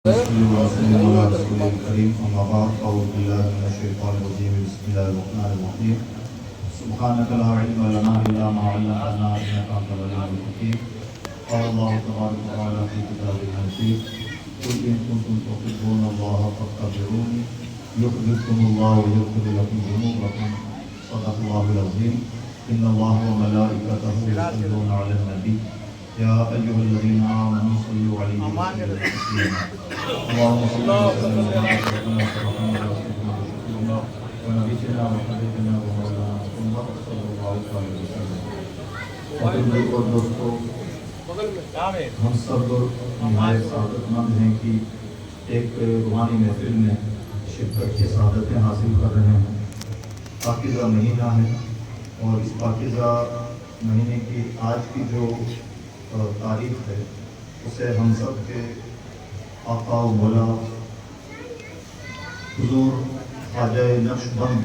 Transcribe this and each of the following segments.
صلوا وسلموا على رسول الكريم اما بعد اعوذ بالله من الشيطان الرجيم بسم الله الرحمن الرحيم سبحانك لا علم لنا الا ما علمتنا انك انت العليم الحكيم قال الله تبارك وتعالى في كتابه المجيد قل ان كنتم تحبون الله فاتبعوني يحببكم الله ويغفر لكم ذنوبكم صدق الله العظيم ان الله وملائكته يصلون على النبي يا أيها الذين آمنوا صلوا عليه وسلموا تسليما اللهم صل وسلم وبارك على سيدنا ونبينا وحبيبنا ومولانا محمد صلی اللہ علیہ وسلم۔ اور دوستو، ہم سب نہایت سعادت مند ہیں کہ ایک روحانی محفل میں شرکت کی سعادتیں حاصل کر رہے ہیں۔ پاکیزہ مہینہ ہے اور اس پاکیزہ مہینے کی آج کی جو تاریخ ہے اسے ہم سب کے آقا و مولا حضور خواجہ نقشبند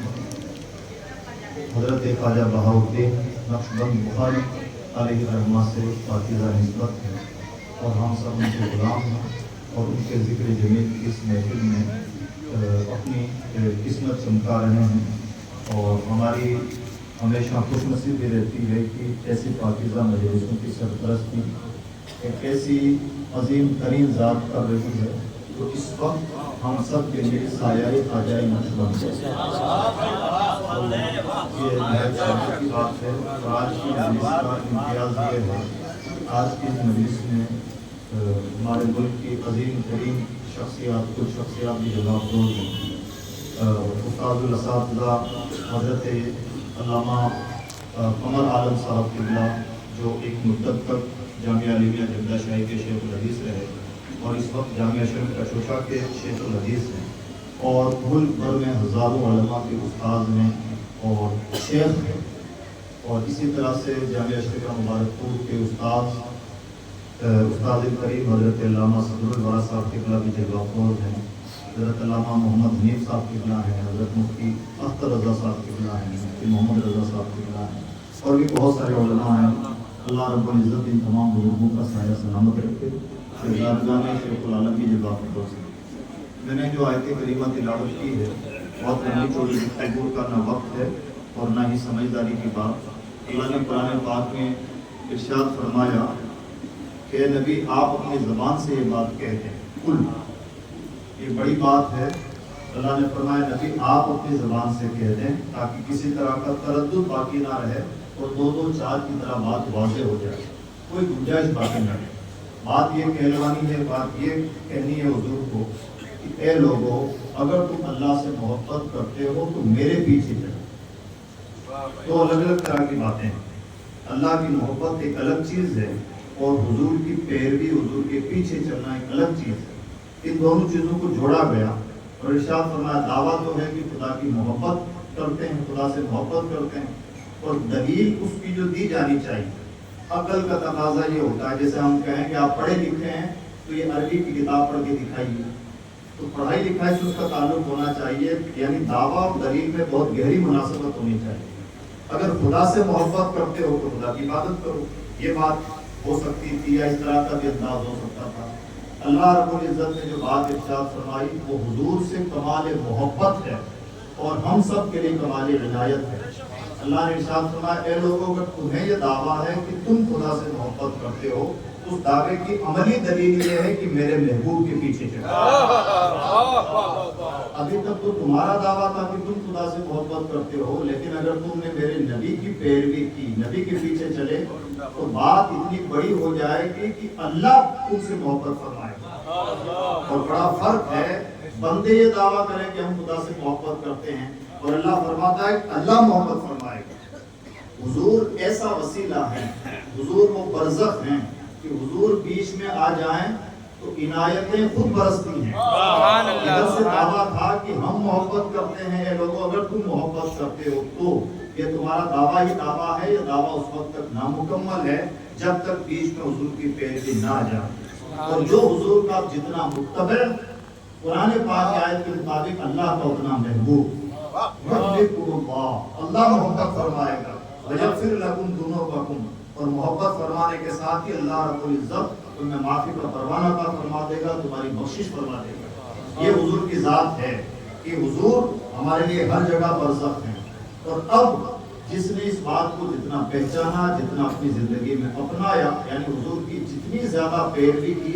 حضرت خواجہ بہاؤالدین نقشبند بخاری علیہ رحمہ سے پاکیزہ نسبت ہے اور ہم سب ان کے غلام ہیں اور ان کے ذکر جمیل کی اس محفل میں اپنی قسمت چمکا رہے ہیں اور ہماری ہمیشہ خوش نصیبی رہتی ہے کہ ایسی پاکیزہ مجلسوں کی سرپرستی ایک ایسی عظیم ترین ذات کر رہی ہے جو اس وقت ہم سب کے لیے سایہ خواجہ نقشبند ہے۔ یہ نہایت شرف کی بات ہے اور آج کی مجلس کا امتیاز یہ ہے، آج کی اس مجلس میں ہمارے ملک کی عظیم ترین شخصیات کچھ شخصیات بھی جگہ افروز ہیں۔ استاد الاساتذہ حضرت علامہ قمر عالم صاحب قبلہ جو ایک مدت تک جامعہ علیمیہ جدہ شاہی کے شیخ الحدیث رہے اور اس وقت جامعہ شریف کشوشا کے شیخ الحدیث ہیں اور ملک بھر میں ہزاروں علماء کے استاد ہیں اور شیخ ہیں، اور اسی طرح سے جامعہ شریف مبارک پور کے استاد کریم حضرت علامہ صدر الورا صاحب قبلہ بھی جگہ افروز ہیں، حضرت علامہ محمد حنیف صاحب قبلہ ہیں، حضرت مفتی اختر رضا صاحب قبلہ ہیں، مفتی محمد رضا صاحب قبلہ ہیں اور بھی بہت سارے علماء ہیں۔ اللہ رب العزت ان تمام بزرگوں کا سایہ سلامت رکھے، شہزادگاہ میں شیخ العالم کی جگہ افروز ہے۔ میں نے جو آیت کریمہ تلاوت کی ہے بہت لمبی چوڑی گفتگو کا نہ وقت ہے اور نہ ہی سمجھداری کی بات۔ اللہ نے قرآن پاک میں ارشاد فرمایا کہ نبی آپ اپنی زبان سے یہ بات کہتے ہیں، کل یہ بڑی بات ہے۔ اللہ نے فرمایا نبی آپ اپنی زبان سے کہہ دیں تاکہ کسی طرح کا تردد باقی نہ رہے اور دو چار کی طرح بات واضح ہو جائے، کوئی گنجائش باقی نہ رہے۔ بات یہ کہلوانی ہے، بات یہ کہنی ہے حضور کو کہ اے لوگو، اگر تم اللہ سے محبت کرتے ہو تو میرے پیچھے چلو۔ تو الگ الگ طرح کی باتیں ہیں۔ اللہ کی محبت ایک الگ چیز ہے اور حضور کی پیروی، حضور کے پیچھے چلنا ایک الگ چیز ہے۔ ان دونوں چیزوں کو جوڑا گیا اور ارشاد فرمایا دعویٰ تو ہے کہ خدا کی محبت کرتے ہیں، خدا سے محبت کرتے ہیں، اور دلیل اس کی جو دی جانی چاہیے۔ عقل کا تقاضا یہ ہوتا ہے، جیسے ہم کہیں کہ آپ پڑھے لکھے ہیں تو یہ عربی کی کتاب پڑھ کے دکھائیے، تو پڑھائی لکھائی سے اس کا تعلق ہونا چاہیے، یعنی دعویٰ اور دلیل میں بہت گہری مناسبت ہونی چاہیے۔ اگر خدا سے محبت کرتے ہو تو خدا کی عبادت کرو، یہ بات ہو سکتی تھی، یا اس طرح کا بھی انداز ہو سکتا تھا۔ اللہ رب العزت نے جو بات ارشاد فرمائی وہ حضور سے کمال محبت ہے اور ہم سب کے لیے کمال عنایت ہے۔ اللہ نے ارشاد فرمایا اے لوگوں، اگر تمہیں یہ دعویٰ ہے کہ تم خدا سے محبت کرتے ہو، اس دعوے کی عملی دلیل یہ ہے کہ میرے محبوب کے پیچھے چلو۔ ابھی تک تو تمہارا دعویٰ تھا کہ تم خدا سے محبت کرتے ہو، لیکن اگر تم نے میرے نبی کی پیروی کی، نبی کے پیچھے چلے، تو بات اتنی بڑی ہو جائے گی کہ اللہ تم سے محبت فرمائے گا۔ اور بڑا فرق ہے، بندے یہ دعویٰ کریں کہ ہم خدا سے محبت کرتے ہیں اور اللہ فرماتا ہے کہ اللہ محبت فرمائے گا۔ حضور ایسا وسیلہ ہے، حضور وہ برزخ ہیں کہ حضور بیچ میں آ جائیں تو عنایتیں خود برستی ہیں۔ ادھر سے دعویٰ تھا کہ ہم محبت کرتے ہیں، اے لوگوں اگر تم محبت کرتے ہو تو یہ تمہارا دعویٰ ہی دعویٰ ہے، یہ دعویٰ اس وقت تک نامکمل ہے جب تک بیچ میں حضور کی پیروی نہ آ جائے۔ اور جو حضور کا جتنا متبع، قرآن پاک کی آیت کے مطابق اللہ کا اتنا محبوب، اللہ محبت فرمائے گا، وَيَغْفِرْ لَكُمْ ذُنُوبَكُمْ، اور محبت فرمانے کے ساتھ ہی اللہ رب العزت तुम्हें माफी का परवाना अता फरमा देगा, तुम्हारी बख्शिश फरमा देगा। ये हुजूर की जात है कि हुजूर हमारे लिए हर जगह बरसख हैं। और अब जिसने इस बात को जितना पहचाना, जितना अपनी जिंदगी में अपनाया, यानी हुजूर की जितनी ज्यादा पैरवी की,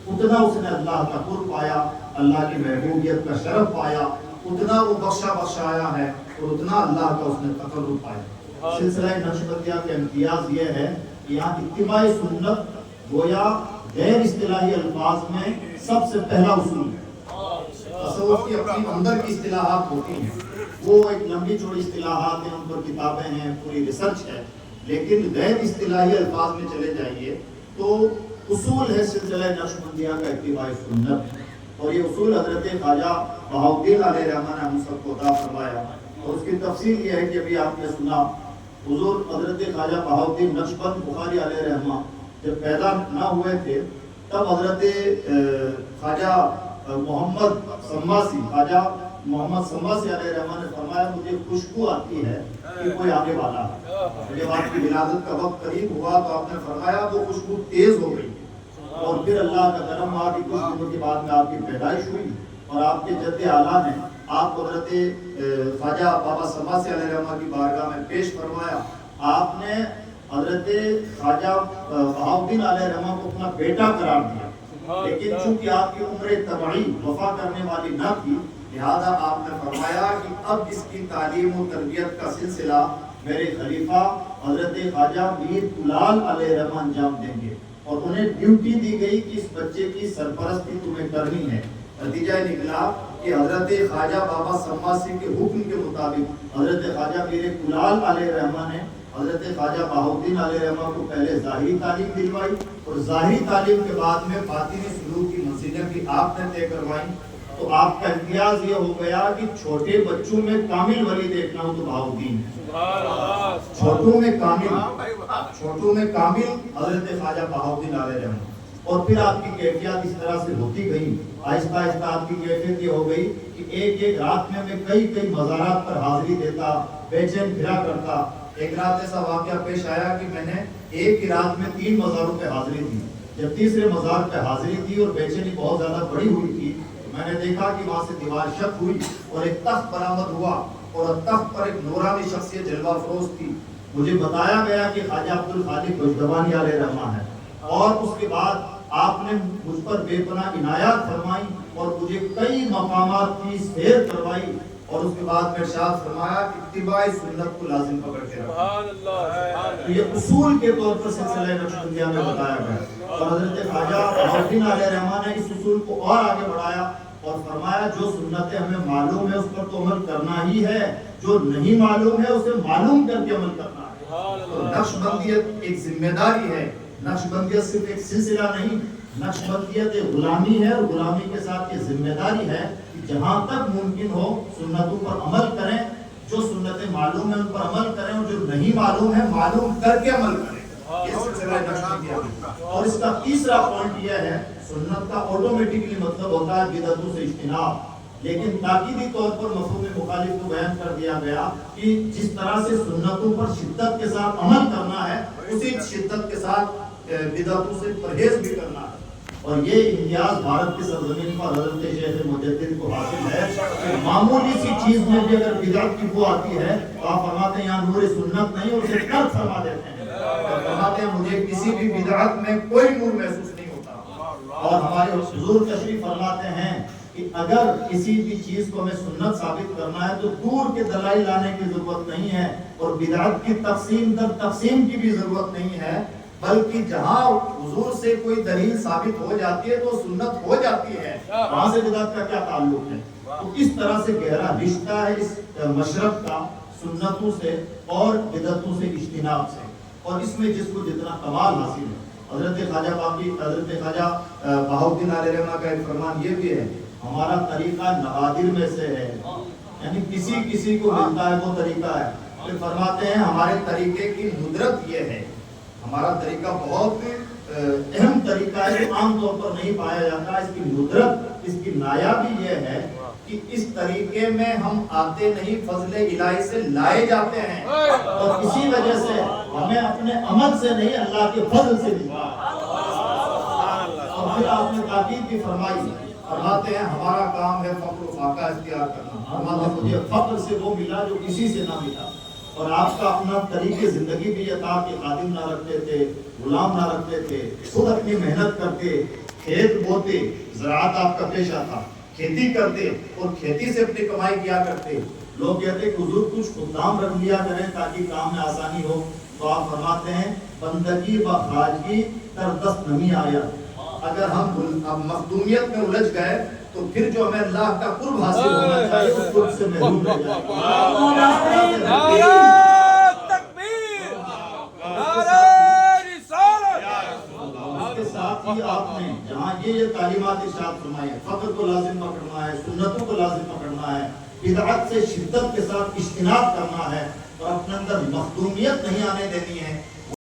उतना उसने अल्लाह का कुर्ब पाया, अल्लाह की महबूबियत का शरफ पाया, उतना वो बख्शाया है और उतना अल्लाह का उसने तकर्रुब पाया। सिलसिला नक्शबंदिया का इम्तियाज ये है कि यहाँ इत्तिबाए सुन्नत गोया गैर इस्तिलाही अल्फाज में सबसे पहला उसूल है। तसव्वुफ की अपनी अंदर की इस्तिलाहात होती हैं, वो एक लंबी चौड़ी इस्तिलाहात हैं, उन पर किताबें हैं, पूरी रिसर्च है। लेकिन गैर इस्तिलाही अल्फाज में चले जाइए तो उसूल है सिलसिला नक्शबंदिया का इत्तिबाए सुन्नत। और ये उसूल हजरत ख्वाजा बहाउद्दीन अलैहि रहमान ने हम सबको अता फरमाया। और उसकी तफसील ये है कि अभी आपने सुना, हुजूर हजरत ख्वाजा बहाउद्दीन नक्शबंद बुखारी अलैहि रहमान जब पैदा ना हुए थे, तब हजरत ख्वाजा मोहम्मद सम्मासी, ख्वाजा मोहम्मद सम्मासी अलैहि रहमान ने फरमाया, मुझे खुशबू आती है कि कोई आने वाला है। जब आपकी विलादत का वक्त करीब हुआ तो आपने फरमाया वो खुशबू तेज हो गई। और फिर अल्लाह का करम हुआ कि कुछ दिनों के बाद में आपकी पैदाइश हुई और आपके जद्दे आला ने आपको हजरत ख्वाजा बाबा सम्मासी अलैहि रहमान की बारगाह में पेश फरमाया। आपने हजरत ख्वाजा बहाउद्दीन अलैहि रहमान को अपना बेटा करार दिया, लेकिन चूंकि आपकी उम्र तबई वफा करने वाली न थी, लिहाजा आपने फरमाया कि अब इसकी तालीम और तरबियत का सिलसिला मेरे खलीफा हजरत ख्वाजा मीर कुलाल अलैहि रहमान अंजाम देंगे। और उन्हें ड्यूटी दी गई कि इस बच्चे की सरपरस्ती तुम्हें करनी है। नतीजा निकला कि हजरत ख्वाजा बाबा सम्मासी के हुक्म के मुताबिक हजरत ख्वाजा मीर कुलाल अलैहि रहमान ने हजरत ख्वाजा बहाउद्दीन अलैहि रहमान को पहले ज़ाहिरी तालीम दिलवाई और ज़ाहिरी तालीम के बाद में बातिनी सुलूक की मंजिलें भी आपने तय करवाई। तो आपका इम्तियाज ये हो गया कि छोटे बच्चों में कामिल वली देखना हो तो बहाउद्दीन है, छोटों में कामिल हजरत ख्वाजा बहाउद्दीन अलैहि रहमान। और फिर आपकी कैफियत इस तरह से होती गई, आहिस्ता आहिस्ता आपकी कैफियत ये हो गई कि एक रात में मैं कई मज़ारात पर हाजिरी देता, बेचैन फिरा करता। एक रात ऐसा वाक़या पेश आया कि मैंने एक ही रात में 3 मज़ारों पे हाजिरी दी। जब तीसरे मज़ार पे हाजिरी दी और बेचैनी बहुत ज़्यादा बड़ी हुई थी, मैंने देखा कि वहाँ से दीवार शक हुई और एक तख्त बरामद हुआ और तख्त पर एक नूरानी शख्सियत जलवा फरोज थी। मुझे बताया गया कि ख्वाजा अब्दुल खालिक बुज़दवानी अलैहि रहमान है। और उसके बाद आपने मुझ पर बेपनाह इनायत फरमाई और मुझे कई मकामात की सैर करवाई। और उसके बाद में इरशाद फरमाया कि इत्तिबाए सुन्नत को लाजिम पकड़ के रखो। तो ये उसूल के तौर पर सिलसिला नक्शबंदिया में बताया गया। और हजरत ख्वाजा बहाउद्दीन अलैहि रहमान ने इस उसूल को और आगे बढ़ाया और फरमाया जो सुन्नतें हमें मालूम है उस पर तो अमल करना ही है, जो नहीं मालूम है उसे मालूम करके अमल करना है। तो नक्शबंदियत एक जिम्मेदारी है, नक्शबंदियत सिर्फ एक सिलसिला नहीं, नक्शबंदियत एक गुलामी है और गुलामी के साथ ये जिम्मेदारी है कि जहाँ तक मुमकिन हो सुन्नतों पर अमल करें, जो सुन्नतें मालूम है उन पर अमल करें और जो नहीं मालूम है मालूम करके अमल करें। ये सिलसिला नक्शबंदियत। और इसका तीसरा पॉइंट यह है, सुन्नत का ऑटोमेटिकली मतलब होता है बिदअतों से इज्तिनाब, लेकिन ताकीदी तौर पर मफ़हूम मुखालिफ को बयान कर दिया गया कि जिस तरह से सुन्नतों पर शिद्दत के साथ अमल करना है, उसी शिद्दत के साथ बिदअतों से परहेज भी करना है। और ये इम्तियाज भारत की सरजमीन पर हज़रत शेख मुजद्दिद को हासिल है कि मामूली सी चीज़ में भी अगर बिदअत की बू आती है तो आप फरमाते हैं यहाँ नूर सुन्नत नहीं, उसे तर्क फरमा देते हैं। फरमाते हैं मुझे किसी भी बिदअत में कोई नूर महसूस नहीं होता। और हमारे हुजूर तशरीफ फरमाते हैं कि अगर किसी भी चीज को हमें सुन्नत साबित करना है तो दूर के दलाइल लाने की जरूरत नहीं है और बिदअत की तकसीम दर तकसीम की भी जरूरत नहीं है, बल्कि जहाँ हुजूर से कोई दलील साबित हो जाती है तो सुन्नत हो जाती है, वहां से बिदअत का क्या ताल्लुक है। तो इस तरह से गहरा रिश्ता है इस मशरब का सुन्नतों से और बिदअतों से इज्तिनाब से। और इसमें जिसको जितना कमाल हासिल है, हजरत ख्वाजा बहाउद्दीन अलैहि रहमान का एक फरमान ये भी है, हमारा तरीका नवादिर में से है, यानी किसी को मिलता है वो तरीका है। फिर फरमाते हैं हमारे तरीके की नुदरत ये है, हमारा तरीका बहुत अहम तरीका है जो आमतौर पर नहीं पाया जाता। इसकी नुदरत, इसकी नायाबी ये है कि इस तरीके में हम आते नहीं, फजले इलाही से लाए जाते हैं और इसी वजह से हमें अपने अमल से नहीं अल्लाह के फजल से मिलता है। تاکید بھی فرمائی، فرماتے ہیں ہمارا کام ہے فقر و فاقہ اختیار کرنا، فرماتے ہیں مجھے فقر سے وہ ملا جو کسی سے نہ ملا، اور آپ کا اپنا طریقے زندگی بھی یہ تھا کہ خادم نہ رکھتے تھے، غلام نہ رکھتے تھے، خود اپنی محنت کرتے، کھیت بوتے، زراعت آپ کا پیشہ تھا، کھیتی کرتے اور کھیتی سے اپنی کمائی کیا کرتے۔ لوگ کہتے کہ حضور کچھ خدام رکھ لیا کریں تاکہ کام میں آسانی ہو، تو آپ فرماتے ہیں بندگی و خواجگی در دست نہیں آیا، اگر ہم مخدومیت میں الجھ گئے تو پھر جو ہمیں اللہ کا قرب حاصل ہونا چاہیے اس قرب سے محروم رہ جائے۔ نعرہ تکبیر، نعرہ رسالت۔ اس کے ساتھ ہی آپ نے جہاں یہ تعلیمات ارشاد فرمائی ہے، فقر کو لازم پکڑنا ہے، سنتوں کو لازم پکڑنا ہے، بدعت سے شدت کے ساتھ اجتناب کرنا ہے، اور اپنے اندر مخدومیت نہیں آنے دینی ہے،